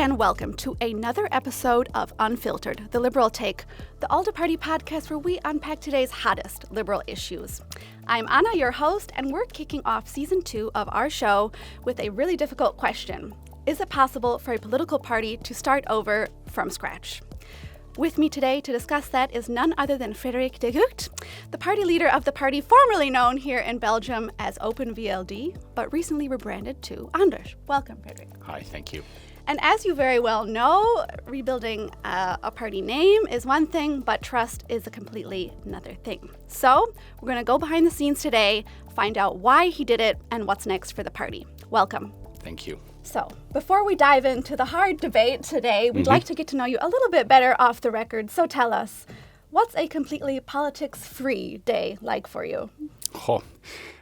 and welcome to another episode of Unfiltered, the Liberal Take, the ALDE Party podcast where we unpack today's hottest liberal issues. I'm Anna, your host, and we're kicking off season 2 of our show with a really difficult question. Is it possible for a political party to start over from scratch? With me today to discuss that is none other than Frédéric De Gucht, the party leader of the party formerly known here in Belgium as Open VLD, but recently rebranded to ALDE. Welcome, Frédéric. Hi, thank you. And as you very well know, rebuilding a party name is one thing, but trust is a completely another thing. So we're going to go behind the scenes today, find out why he did it, and what's next for the party. Welcome. Thank you. So, before we dive into the hard debate today, we'd like to get to know you a little bit better off the record. So tell us, what's a completely politics-free day like for you? Oh,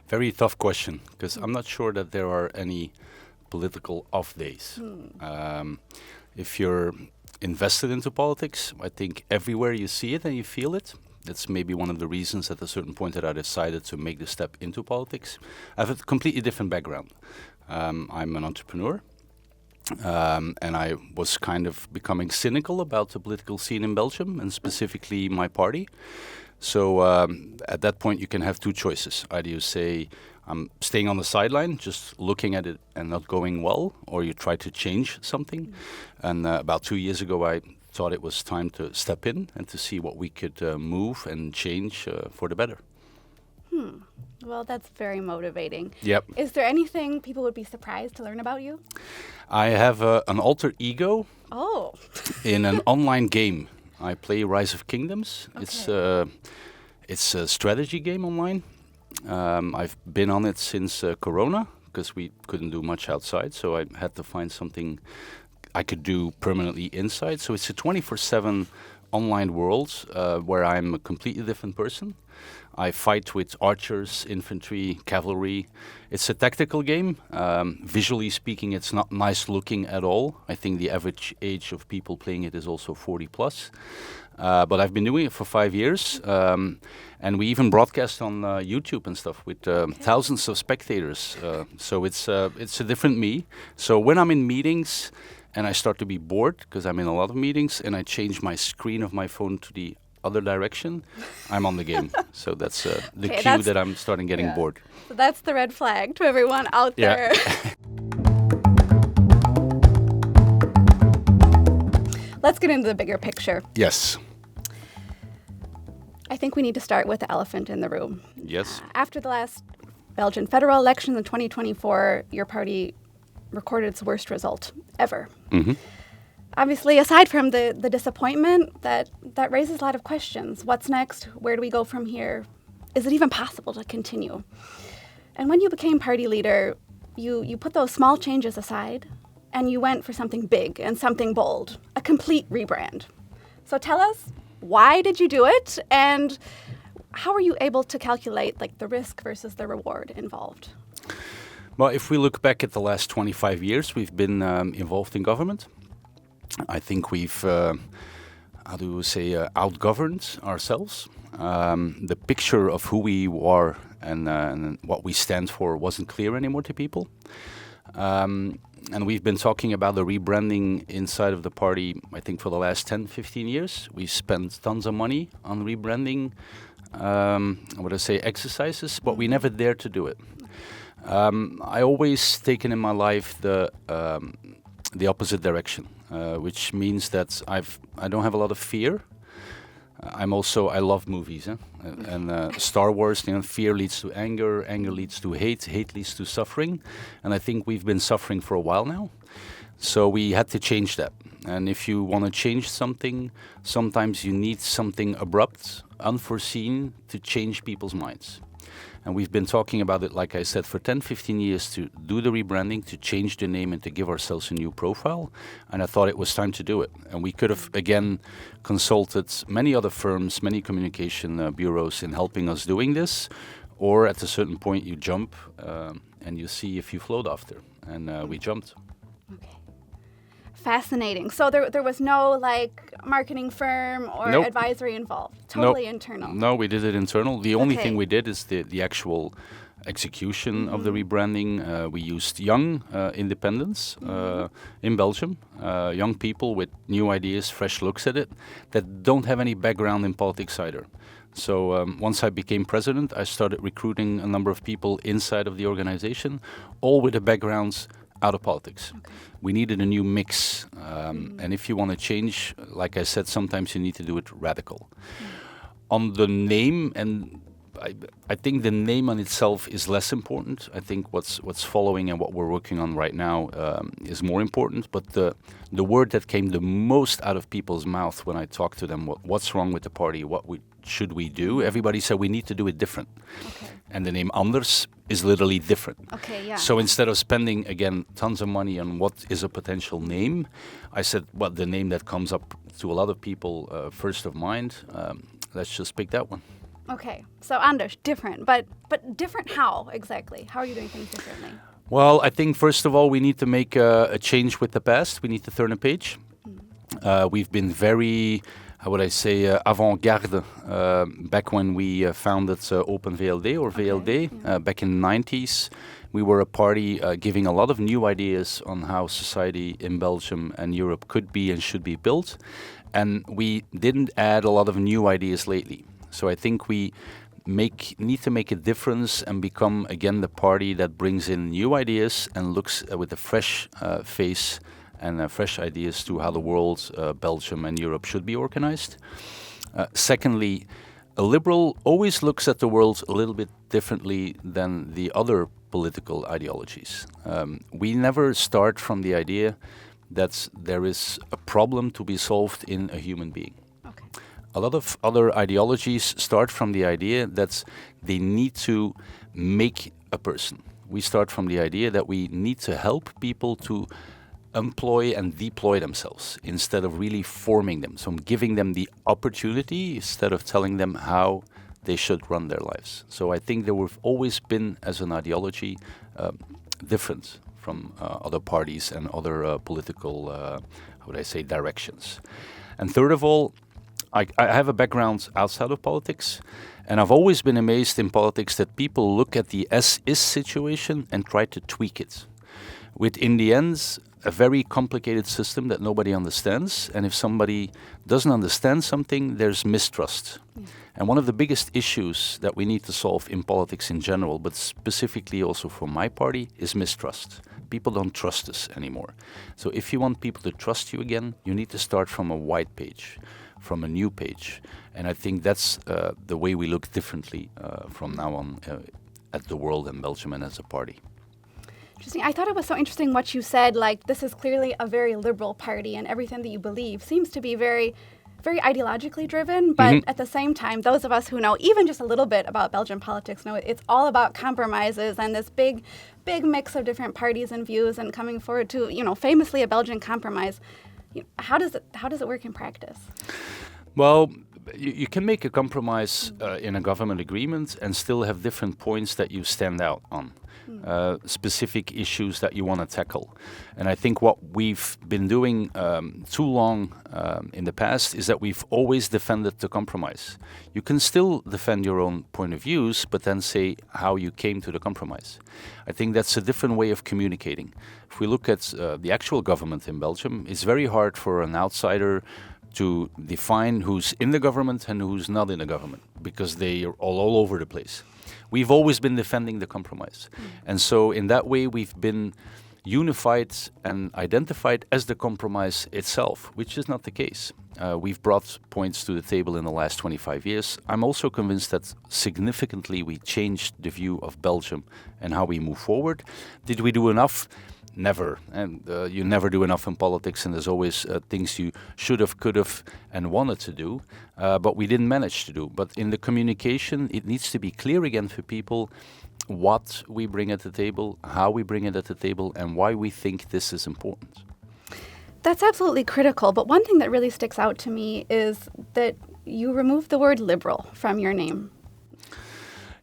very tough question, because I'm not sure that there are any political off days. If you're invested into politics, I think everywhere you see it and you feel it. That's maybe one of the reasons at a certain point that I decided to make the step into politics. I have a completely different background. I'm an entrepreneur, and I was kind of becoming cynical about the political scene in Belgium, and specifically my party. So at that point, you can have two choices. Either you say, I'm staying on the sideline, just looking at it and not going well, or you try to change something. And about 2 years ago, I thought it was time to step in and to see what we could move and change for the better. Well, that's very motivating. Yep. Is there anything people would be surprised to learn about you? I have an alter ego Oh. in an online game. I play Rise of Kingdoms. Okay. It's a strategy game online. I've been on it since Corona because we couldn't do much outside, so I had to find something I could do permanently inside. So it's a 24/7 online world where I'm a completely different person. I fight with archers, infantry, cavalry. It's a tactical game. Visually speaking, it's not nice looking at all. I think the average age of people playing it is also 40 plus. But I've been doing it for 5 years. And we even broadcast on YouTube and stuff with thousands of spectators. So it's a different me. So when I'm in meetings and I start to be bored, because I'm in a lot of meetings, and I change my screen of my phone to the other direction, I'm on the game. So that's the cue that I'm starting getting bored. So that's the red flag to everyone out there. Let's get into the bigger picture. Yes. I think we need to start with the elephant in the room. Yes. After the last Belgian federal elections in 2024, your party recorded its worst result ever. Obviously, aside from the disappointment, that raises a lot of questions. What's next? Where do we go from here? Is it even possible to continue? And when you became party leader, you put those small changes aside, and you went for something big and something bold, a complete rebrand. So tell us, why did you do it? And how were you able to calculate the risk versus the reward involved? Well, if we look back at the last 25 years, we've been involved in government. I think we've, outgoverned ourselves. The picture of who we are and what we stand for wasn't clear anymore to people. And we've been talking about the rebranding inside of the party, I think, for the last 10, 15 years. We spent tons of money on rebranding, exercises, but we never dared to do it. I always taken in my life the opposite direction, which means that I don't have a lot of fear. I love movies, and Star Wars. Fear leads to anger, anger leads to hate, hate leads to suffering, and I think we've been suffering for a while now. So we had to change that. And if you want to change something, sometimes you need something abrupt, unforeseen, to change people's minds. And we've been talking about it, like I said, for 10, 15 years to do the rebranding, to change the name and to give ourselves a new profile. And I thought it was time to do it. And we could have, again, consulted many other firms, many communication bureaus in helping us doing this. Or at a certain point, you jump and you see if you float after. And we jumped. Okay. Fascinating. So there was no marketing firm or advisory involved. Totally internal. No, we did it internal. The only thing we did is the actual execution of the rebranding. We used young independents in Belgium, young people with new ideas, fresh looks at it, that don't have any background in politics either. So once I became president, I started recruiting a number of people inside of the organization, all with the backgrounds out of politics. Okay. We needed a new mix. And if you want to change, like I said, sometimes you need to do it radical. On the name, and I think the name on itself is less important. I think what's following and what we're working on right now is more important. But the word that came the most out of people's mouth when I talked to them, what's wrong with the party, should we do? Everybody said we need to do it different. Okay. And the name Anders is literally different. Okay, yeah. So instead of spending, again, tons of money on what is a potential name, I said, well, the name that comes up to a lot of people first of mind, let's just pick that one. Okay, so Anders, different, but different how exactly? How are you doing things differently? Well, I think first of all, we need to make a change with the past. We need to turn a page. We've been very, how would I say, avant-garde back when we founded Open VLD or VLD back in the 90s. We were a party giving a lot of new ideas on how society in Belgium and Europe could be and should be built. And we didn't add a lot of new ideas lately. So I think we need to make a difference and become, again, the party that brings in new ideas and looks with a fresh face and fresh ideas to how the world, Belgium and Europe should be organized. Secondly, a liberal always looks at the world a little bit differently than the other political ideologies. We never start from the idea that there is a problem to be solved in a human being. Okay. A lot of other ideologies start from the idea that they need to make a person. We start from the idea that we need to help people to employ and deploy themselves instead of really forming them. So giving them the opportunity instead of telling them how they should run their lives. So I think that we've always been, as an ideology, different from other parties and other political, how would I say, directions. And third of all, I have a background outside of politics, and I've always been amazed in politics that people look at the as-is situation and try to tweak it. With, in the end, a very complicated system that nobody understands, and if somebody doesn't understand something, there's mistrust. Yeah. And one of the biggest issues that we need to solve in politics in general, but specifically also for my party, is mistrust. People don't trust us anymore. So if you want people to trust you again, you need to start from a white page, from a new page. And I think that's the way we look differently from now on at the world and Belgium and as a party. Interesting. I thought it was so interesting what you said, like this is clearly a very liberal party and everything that you believe seems to be very, very ideologically driven, but at the same time, those of us who know even just a little bit about Belgian politics know it's all about compromises and this big mix of different parties and views and coming forward to, famously a Belgian compromise. How does it work in practice? Well, you can make a compromise in a government agreement and still have different points that you stand out on. Specific issues that you want to tackle. And I think what we've been doing too long in the past is that we've always defended the compromise. You can still defend your own point of views, but then say how you came to the compromise. I think that's a different way of communicating. If we look at the actual government in Belgium, it's very hard for an outsider to define who's in the government and who's not in the government, because they are all over the place. We've always been defending the compromise. And so in that way, we've been unified and identified as the compromise itself, which is not the case. We've brought points to the table in the last 25 years. I'm also convinced that significantly we changed the view of Belgium and how we move forward. Did we do enough? Never. And you never do enough in politics, and there's always things you should have, could have, and wanted to do, but we didn't manage to do. But in the communication, it needs to be clear again for people what we bring at the table, how we bring it at the table, and why we think this is important. That's absolutely critical, but one thing that really sticks out to me is that you removed the word liberal from your name.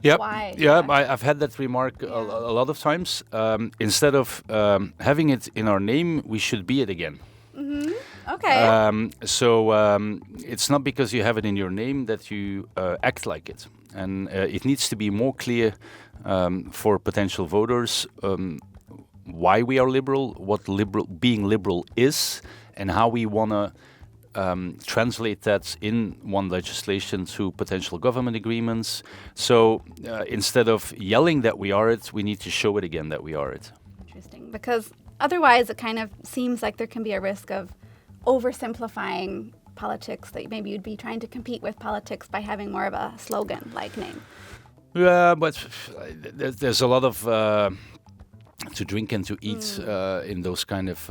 Yep. Why? Yeah, I've had that remark a lot of times. Instead of having it in our name, we should be it again. Mm-hmm. Okay. So it's not because you have it in your name that you act like it. and it needs to be more clear for potential voters why we are liberal, what being liberal is, and how we want to translate that in one legislation to potential government agreements. So instead of yelling that we are it, we need to show it again that we are it. Interesting, because otherwise it kind of seems like there can be a risk of oversimplifying politics, that maybe you'd be trying to compete with politics by having more of a slogan-like name. Yeah, but there's a lot of to drink and to eat in those kind of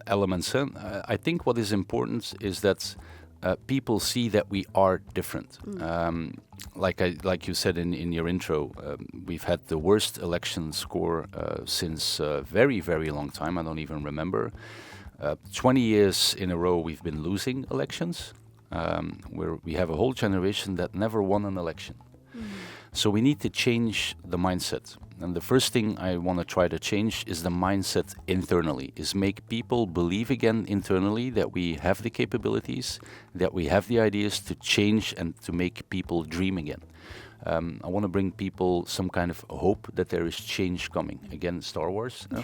elements. Huh? I think what is important is that people see that we are different. Like you said in your intro, we've had the worst election score since a very, very long time. I don't even remember. 20 years in a row we've been losing elections, where we have a whole generation that never won an election. So we need to change the mindset. And the first thing I want to try to change is the mindset internally, is make people believe again internally that we have the capabilities, that we have the ideas to change and to make people dream again. I want to bring people some kind of hope that there is change coming. Again, Star Wars. No?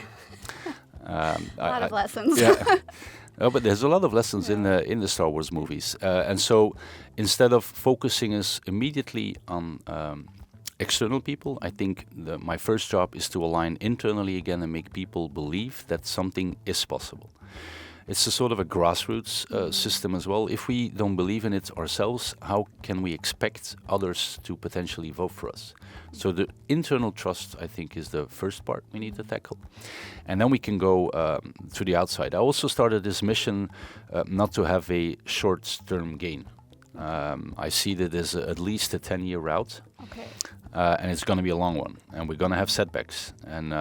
A lot of lessons. Yeah. But there's a lot of lessons in the Star Wars movies. And so instead of focusing us immediately on external people, I think my first job is to align internally again and make people believe that something is possible. It's a sort of a grassroots system as well. If we don't believe in it ourselves, how can we expect others to potentially vote for us? So the internal trust, I think, is the first part we need to tackle. And then we can go to the outside. I also started this mission not to have a short-term gain. I see that as at least a 10-year route. Okay. And it's going to be a long one. And we're going to have setbacks. And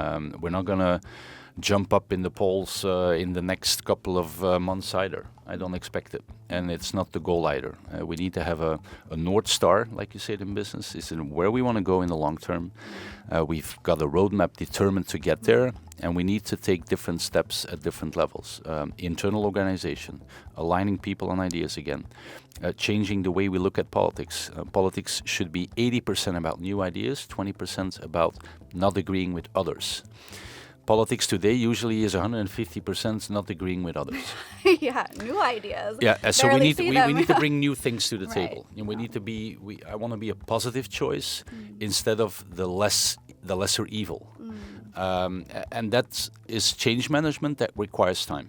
we're not going to jump up in the polls in the next couple of months either. I don't expect it. And it's not the goal either. We need to have a North Star, like you said in business, is in where we want to go in the long term. We've got a roadmap determined to get there, and we need to take different steps at different levels. Internal organization, aligning people on ideas again, changing the way we look at politics. Politics should be 80% about new ideas, 20% about not agreeing with others. Politics today usually is 150% not agreeing with others. Yeah, new ideas. Yeah, so we need to bring new things to the Right. table. And we need to be. I want to be a positive choice instead of the lesser evil. And that is change management that requires time.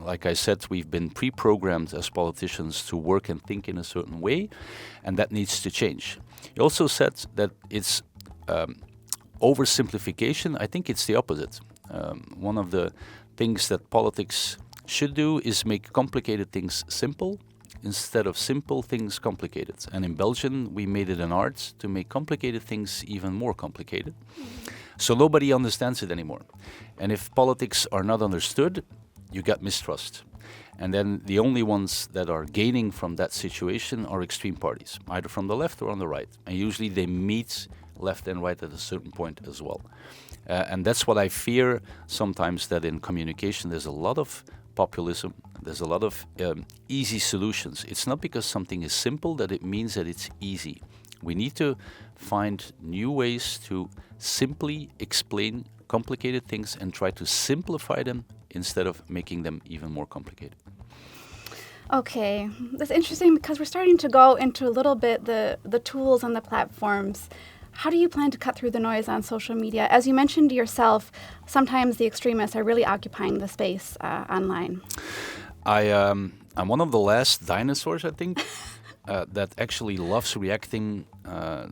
Like I said, we've been pre-programmed as politicians to work and think in a certain way, and that needs to change. You also said that it's oversimplification. I think it's the opposite. One of the things that politics should do is make complicated things simple instead of simple things complicated. And in Belgium, we made it an art to make complicated things even more complicated. So nobody understands it anymore. And if politics are not understood, you get mistrust. And then the only ones that are gaining from that situation are extreme parties, either from the left or on the right. And usually they meet left and right at a certain point as well. And that's what I fear sometimes, that in communication there's a lot of populism, there's a lot of easy solutions. It's not because something is simple that it means that it's easy. We need to find new ways to simply explain complicated things and try to simplify them instead of making them even more complicated. Okay, that's interesting because we're starting to go into a little bit the tools and the platforms. How do you plan to cut through the noise on social media? As you mentioned yourself, sometimes the extremists are really occupying the space online. I'm one of the last dinosaurs, I think, that actually loves reacting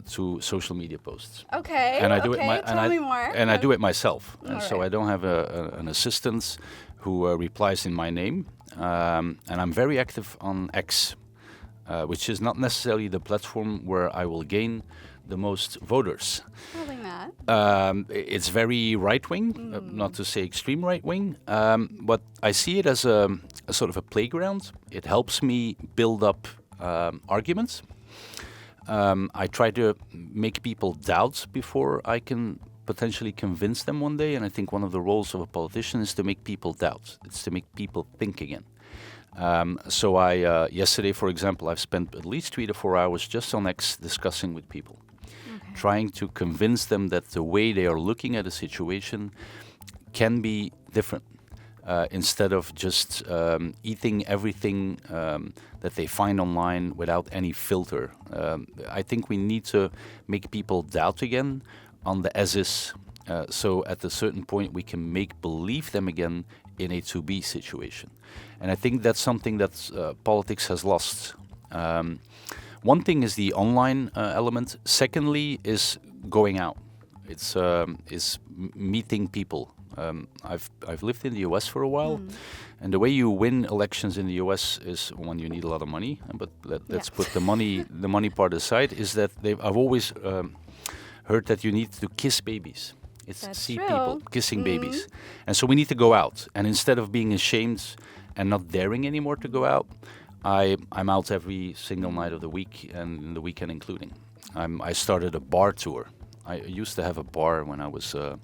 to social media posts. Okay, and I do okay, tell me more. And I do it myself. And so right. I don't have an assistant who replies in my name. And I'm very active on X, which is not necessarily the platform where I will gain the most voters. Probably not. It's very right-wing, not to say extreme right-wing, but I see it as a sort of a playground. It helps me build up arguments. I try to make people doubt before I can potentially convince them one day, and I think one of the roles of a politician is to make people doubt. It's to make people think again. So I yesterday, for example, I've spent at least 3 to 4 hours just on X discussing with people, trying to convince them that the way they are looking at a situation can be different. Instead of just eating everything that they find online without any filter. I think we need to make people doubt again on the as is. So at a certain point we can make believe them again in a to be situation. And I think that's something that politics has lost. One thing is the online element. Secondly is going out. It's meeting people. I've lived in the US for a while, and the way you win elections in the US is when you need a lot of money. But let's put the money part aside. Is that I've always heard that you need to kiss babies. That's see true. people kissing babies, and so we need to go out. And instead of being ashamed and not daring anymore to go out, I'm out every single night of the week and the weekend including. I started a bar tour. I used to have a bar when I was a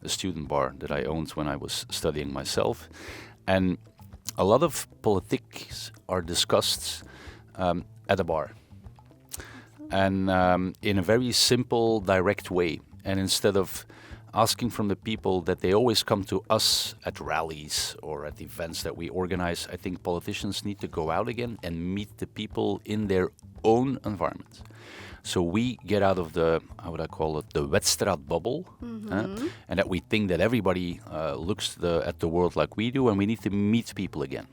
student bar that I owned when I was studying myself. And a lot of politics are discussed at a bar. And in a very simple, direct way. And instead of asking from the people that they always come to us at rallies or at events that we organize, I think politicians need to go out again and meet the people in their own environment. So we get out of the, how would I call it, the Wedstraat bubble, and that we think that everybody looks at the world like we do, and we need to meet people again.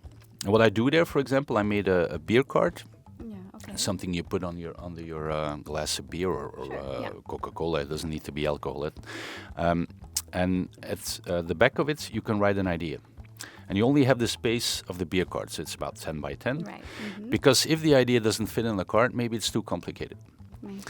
And what I do there, for example, I made a beer card, something you put under your glass of beer or Coca-Cola. It doesn't need to be alcohol. And at the back of it, you can write an idea. And you only have the space of the beer card, so it's about 10 by 10. Right. Because if the idea doesn't fit in the card, maybe it's too complicated. Right.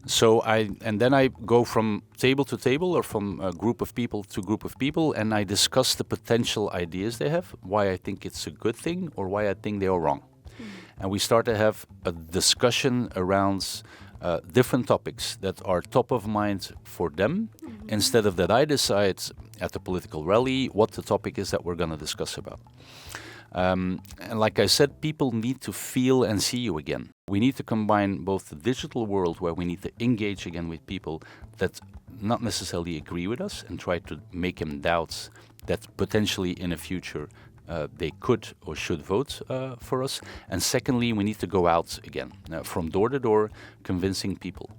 So then I go from table to table or from a group of people to group of people, and I discuss the potential ideas they have, why I think it's a good thing or why I think they are wrong. And we start to have a discussion around different topics that are top of mind for them, instead of that I decide at the political rally what the topic is that we're going to discuss about. And like I said, people need to feel and see you again. We need to combine both the digital world, where we need to engage again with people that not necessarily agree with us and try to make them doubt that potentially in the future they could or should vote for us. And secondly, we need to go out again, from door to door, convincing people.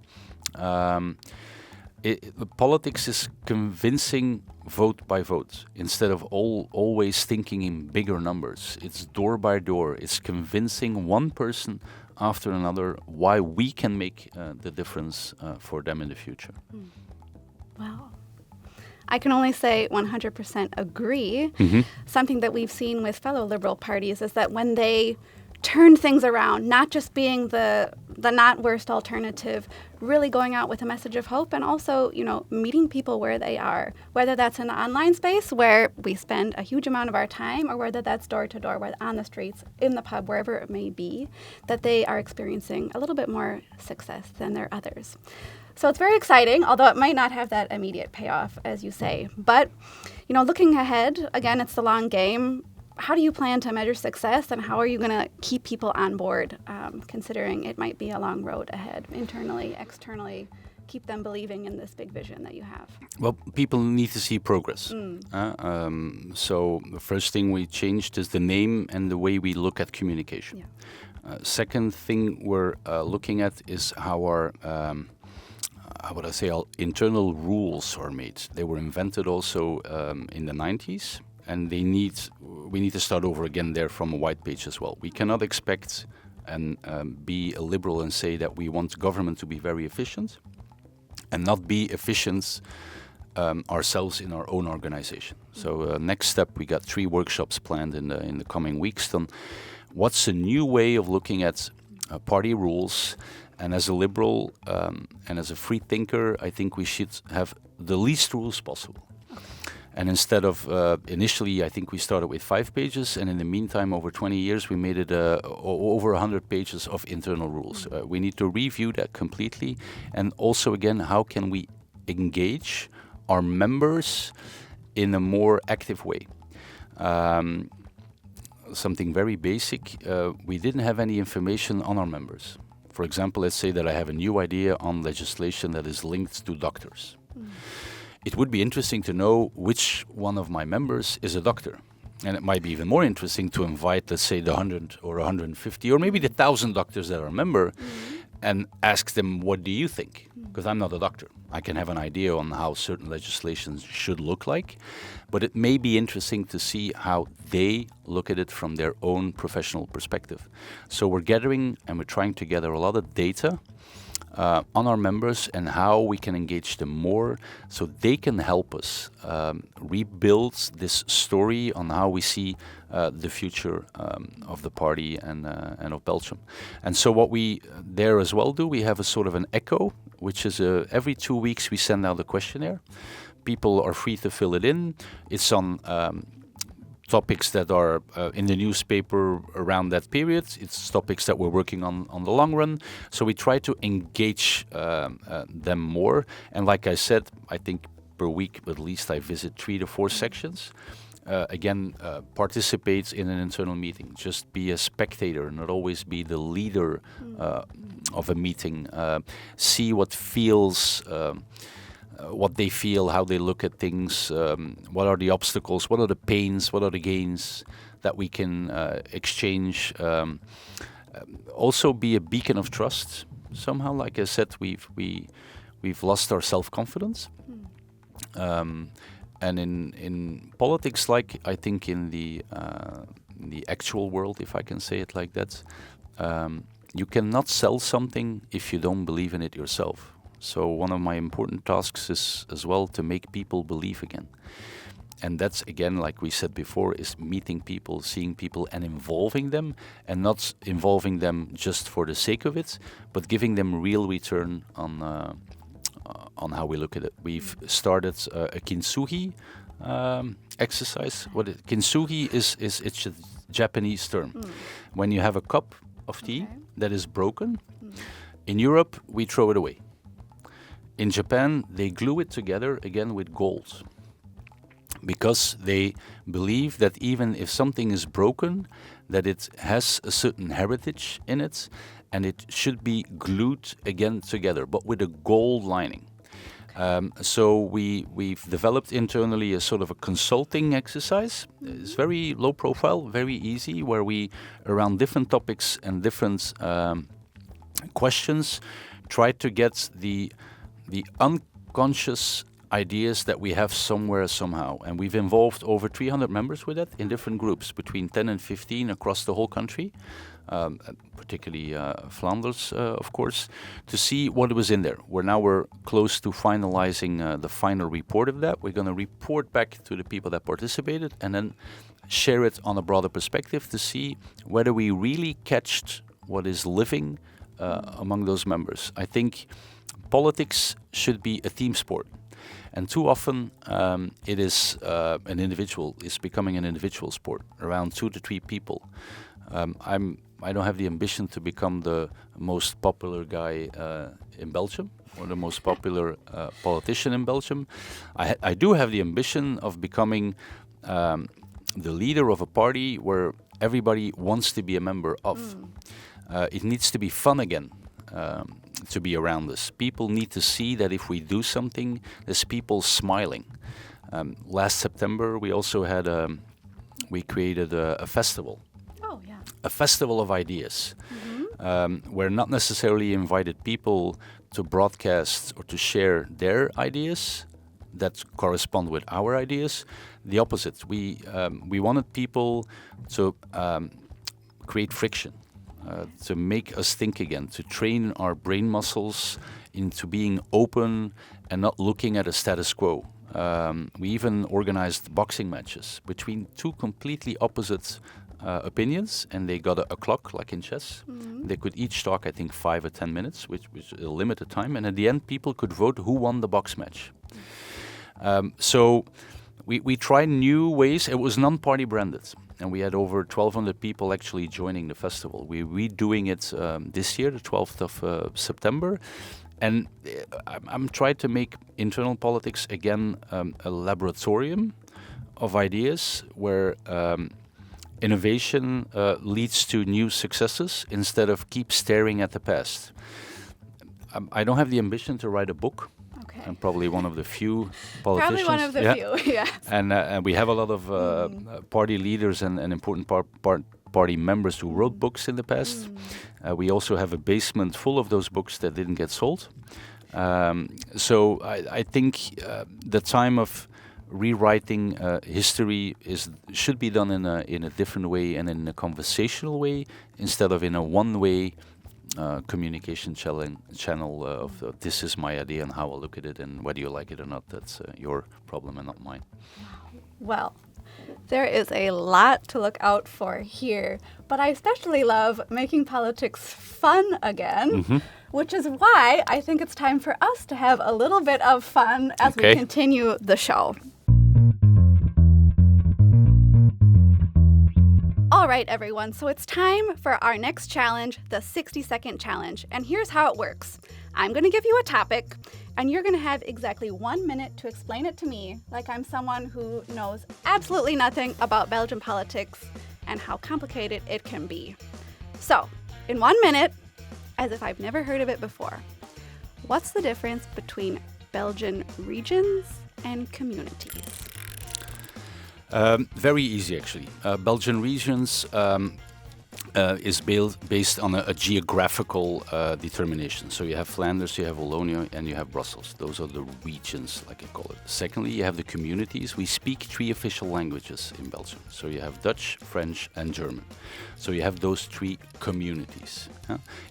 Politics is convincing vote by vote instead of always thinking in bigger numbers. It's door by door. It's convincing one person after another why we can make the difference for them in the future. Wow. I can only say 100% agree. Something that we've seen with fellow Liberal parties is that when they turn things around, not just being the not worst alternative, really going out with a message of hope, and also, meeting people where they are, whether that's in the online space where we spend a huge amount of our time, or whether that's door to door, where on the streets, in the pub, wherever it may be, that they are experiencing a little bit more success than their others. So it's very exciting, although it might not have that immediate payoff, as you say. But, looking ahead, again, it's the long game. How do you plan to measure success, and how are you going to keep people on board, considering it might be a long road ahead, internally, externally, keep them believing in this big vision that you have? Well, people need to see progress. So the first thing we changed is the name and the way we look at communication. Second thing we're looking at is how our our internal rules are made. They were invented also in the 90s, and we need to start over again there from a white page as well. We cannot expect and be a liberal and say that we want government to be very efficient and not be efficient ourselves in our own organization. So next step, we got 3 workshops planned in the coming weeks on what's a new way of looking at party rules. And as a liberal and as a free thinker, I think we should have the least rules possible. And instead of initially, I think we started with 5 pages, and in the meantime, over 20 years, we made it over 100 pages of internal rules. We need to review that completely, and also again, how can we engage our members in a more active way? something very basic. We didn't have any information on our members. For example, let's say that I have a new idea on legislation that is linked to doctors. It would be interesting to know which one of my members is a doctor. And it might be even more interesting to invite, let's say, the 100 or 150 or maybe the 1,000 doctors that are a member and ask them, what do you think? Because I'm not a doctor. I can have an idea on how certain legislation should look like, but it may be interesting to see how they look at it from their own professional perspective. So we're gathering and we're trying to gather a lot of data on our members and how we can engage them more so they can help us rebuild this story on how we see the future of the party and of Belgium. And so what we there as well do, we have a sort of an echo, which is every 2 weeks we send out a questionnaire. People are free to fill it in. It's on topics that are in the newspaper around that period. It's topics that we're working on the long run. So we try to engage them more. And like I said, I think per week at least I visit 3 to 4 sections. Participate in an internal meeting. Just be a spectator, not always be the leader of a meeting. See what feels... what they feel, how they look at things, what are the obstacles, what are the pains, what are the gains that we can exchange. Also be a beacon of trust. Somehow, like I said, we've lost our self-confidence. And in politics, like I think in the actual world, if I can say it like that, you cannot sell something if you don't believe in it yourself. So one of my important tasks is as well to make people believe again. And that's, again, like we said before, is meeting people, seeing people and involving them, and not involving them just for the sake of it, but giving them real return on how we look at it. We've started a kintsugi exercise. Kintsugi is it's a Japanese term. When you have a cup of tea that is broken, in Europe, we throw it away. In Japan, they glue it together again with gold because they believe that even if something is broken, that it has a certain heritage in it and it should be glued again together, but with a gold lining. So we've developed internally a sort of a consulting exercise. It's very low profile, very easy, where we, around different topics and different questions, try to get the unconscious ideas that we have somewhere, somehow. And we've involved over 300 members with that in different groups, between 10 and 15 across the whole country, particularly Flanders, of course, to see what was in there. We're close to finalizing the final report of that. We're going to report back to the people that participated and then share it on a broader perspective to see whether we really catched what is living among those members. I think politics should be a team sport, and too often it is becoming an individual sport around 2 to 3 people. I don't have the ambition to become the most popular guy in Belgium or the most popular politician in Belgium. I do have the ambition of becoming the leader of a party where everybody wants to be a member of. It needs to be fun again. To be around us. People need to see that if we do something, there's people smiling. Last September, we also had we created a festival. Oh, yeah. A festival of ideas, where not necessarily invited people to broadcast or to share their ideas that correspond with our ideas. The opposite. We wanted people to create friction. To make us think again, to train our brain muscles into being open and not looking at a status quo. We even organized boxing matches between 2 completely opposite opinions, and they got a clock like in chess. They could each talk, I think, 5 or 10 minutes, which was a limited time, and at the end people could vote who won the box match. So we tried new ways. It was non-party branded. And we had over 1,200 people actually joining the festival. We're redoing it this year, the 12th of September. And I'm trying to make internal politics, again, a laboratorium of ideas where innovation leads to new successes instead of keep staring at the past. I don't have the ambition to write a book. Okay. I'm probably one of the few politicians. Probably one of the few, yes. And we have a lot of party leaders and important party members who wrote books in the past. We also have a basement full of those books that didn't get sold. So I think the time of rewriting history should be done in a different way and in a conversational way instead of in a one-way communication channel of this is my idea and how I look at it, and whether you like it or not, that's your problem and not mine. Well, there is a lot to look out for here, but I especially love making politics fun again, which is why I think it's time for us to have a little bit of fun as we continue the show. All right, everyone, so it's time for our next challenge, the 60-second challenge. And here's how it works. I'm going to give you a topic, and you're going to have exactly 1 minute to explain it to me like I'm someone who knows absolutely nothing about Belgian politics and how complicated it can be. So, in 1 minute, as if I've never heard of it before, what's the difference between Belgian regions and communities? Very easy, actually. Belgian regions is based on a geographical determination. So you have Flanders, you have Wallonia, and you have Brussels. Those are the regions, like I call it. Secondly, you have the communities. We speak 3 official languages in Belgium. So you have Dutch, French, and German. So you have those 3 communities.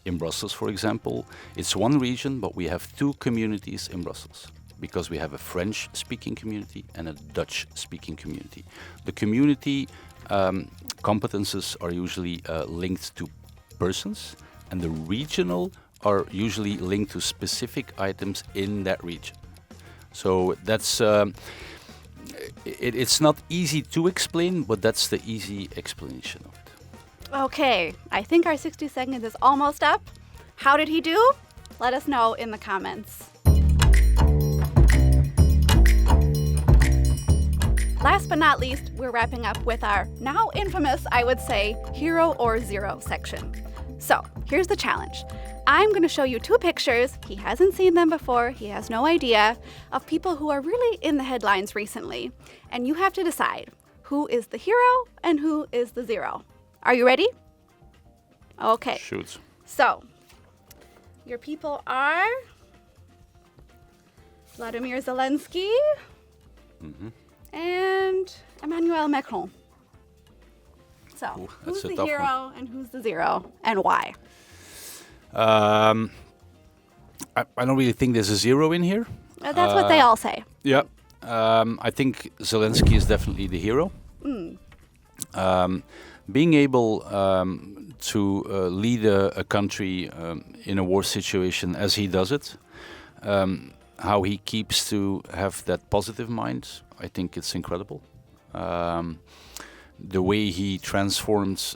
In Brussels, for example, it's one region, but we have 2 communities in Brussels, because we have a French-speaking community and a Dutch-speaking community. The community competences are usually linked to persons, and the regional are usually linked to specific items in that region. So that's it's not easy to explain, but that's the easy explanation of it. Okay, I think our 60 seconds is almost up. How did he do? Let us know in the comments. Last but not least, we're wrapping up with our now infamous, I would say, hero or zero section. So here's the challenge. I'm going to show you 2 pictures. He hasn't seen them before. He has no idea of people who are really in the headlines recently. And you have to decide who is the hero and who is the zero. Are you ready? Okay. Shoot. So your people are Vladimir Zelensky. And Emmanuel Macron. So, who's the hero and who's the zero, and why? I don't really think there's a zero in here. That's what they all say. Yeah. I think Zelensky is definitely the hero. Being able to lead a country in a war situation as he does it, how he keeps to have that positive mind, I think it's incredible. The way he transformed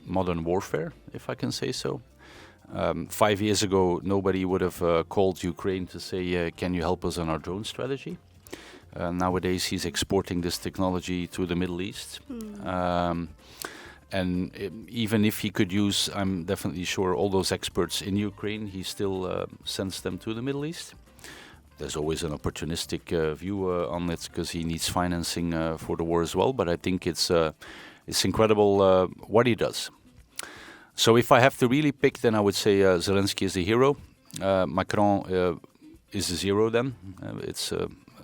modern warfare, if I can say so. 5 years ago, nobody would have called Ukraine to say, can you help us on our drone strategy? Nowadays, he's exporting this technology to the Middle East. And even if he could use, I'm definitely sure, all those experts in Ukraine, he still sends them to the Middle East. There's always an opportunistic view on it because he needs financing for the war as well. But I think it's incredible what he does. So if I have to really pick, then I would say Zelensky is the hero. Macron is the zero then. It's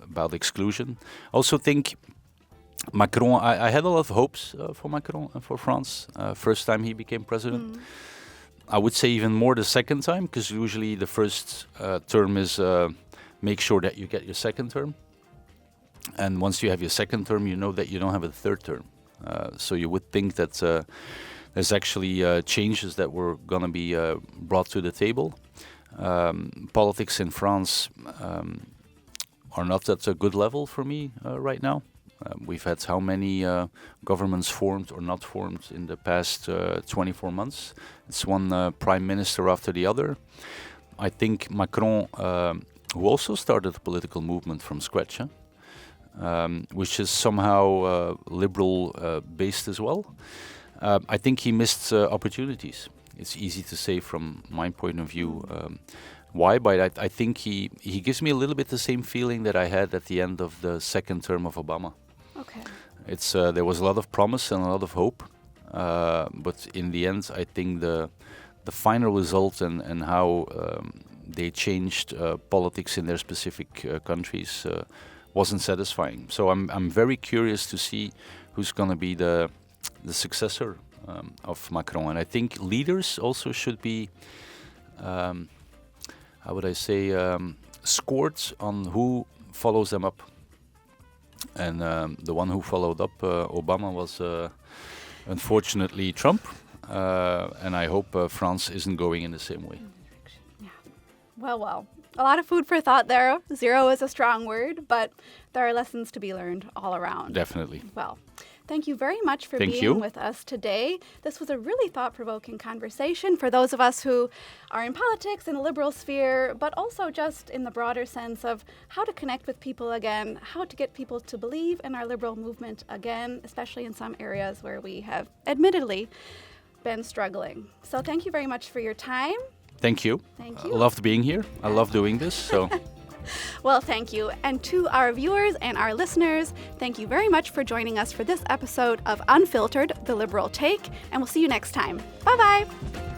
about exclusion. I also think Macron, I had a lot of hopes for Macron and for France. First time he became president. I would say even more the second time, because usually the first term is make sure that you get your second term. And once you have your second term, you know that you don't have a third term. So you would think that there's actually changes that were going to be brought to the table. Politics in France are not at a good level for me right now. We've had how many governments formed or not formed in the past 24 months. It's one prime minister after the other. I think Macron, who also started a political movement from scratch, which is somehow liberal based as well. I think he missed opportunities. It's easy to say from my point of view why, but I think he gives me a little bit the same feeling that I had at the end of the second term of Obama. Okay. It's there was a lot of promise and a lot of hope, but in the end, I think the final result and how they changed politics in their specific countries wasn't satisfying. So I'm very curious to see who's going to be the successor of Macron, and I think leaders also should be, how would I say, scored on who follows them up. And the one who followed up Obama was unfortunately Trump, and I hope France isn't going in the same way. Yeah. Well. A lot of food for thought there. Zero is a strong word, but there are lessons to be learned all around. Definitely. Well, thank you very much for being with us today. This was a really thought-provoking conversation for those of us who are in politics, in the liberal sphere, but also just in the broader sense of how to connect with people again, how to get people to believe in our liberal movement again, especially in some areas where we have admittedly been struggling. So thank you very much for your time. Thank you. Thank you. I loved being here. I love doing this. So. Well, thank you. And to our viewers and our listeners, thank you very much for joining us for this episode of Unfiltered, The Liberal Take, and we'll see you next time. Bye-bye.